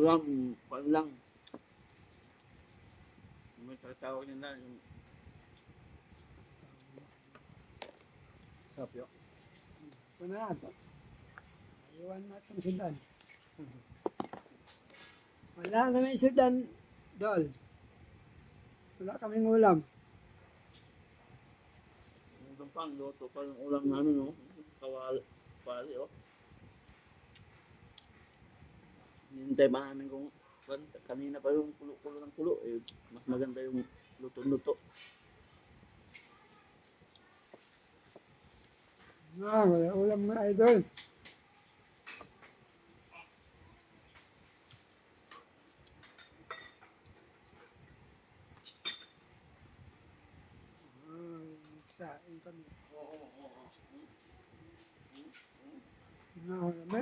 ulam, pan lang. May tatawag nila yung sapyo. Ito na yan. Iwan natin sudan. Wala naman sudan, Dol. Wala kaming ulam. Yung gampang, luto pa yung ulam namin, no? Kawali, pali, oh. Hinintay pa namin kung kanina pa yung kulo-kulo ng kulo, eh, mas maganda yung luto-luto. Wala ulam na idol. Sain kami. Nakakami.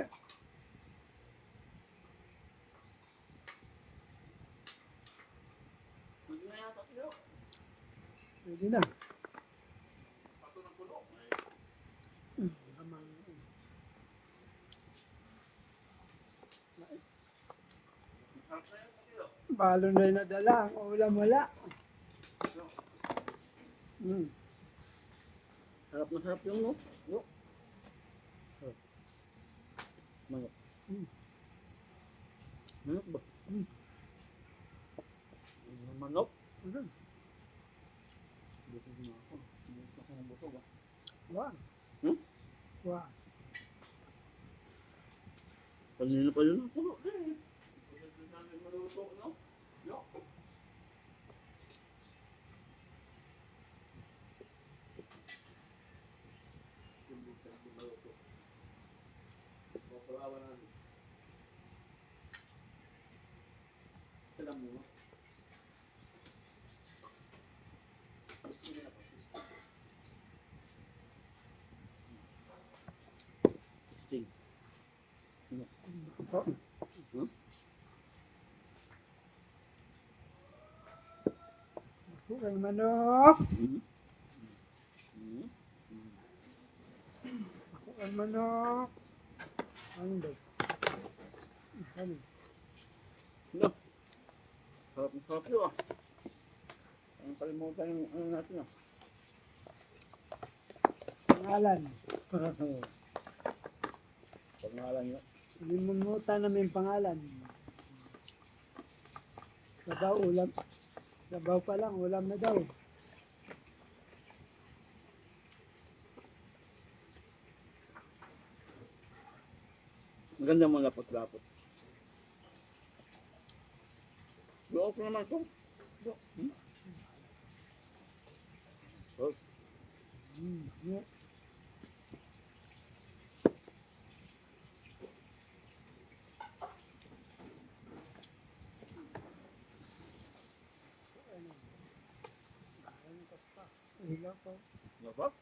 Pwede na yata kayo. Pwede na. Pato ng kulo. Amang. Masarap na yun kayo. Balon rin nadala. Ang ulam wala. Sarap na sarap yung, no? Yo. Manok. Manok ba? Manok? Busog na ako. Busog ako ng busog, ah. Wah. Hmm? Wah. Kanina pa yun ang kulo, eh. Kasi namin maluto, no? Yo. Subukan ko maluto. Papalawan namin. Salam mo, no? Sting. Oh. Hmm? Ako kay manok. Ako kay manok. Ano ba? Ano? No. Sarap na sarap yun, ah. Ang kalimutan yung ano natin, ah. Pangalan. Pangalan yun. Limutan namin pangalan. Sabaw ulam. Sabaw pa lang, ulam na daw. Maganda mo lapot-lapot. Go off naman ito. Go. Oh. Yeah. Ano pa? Lapot?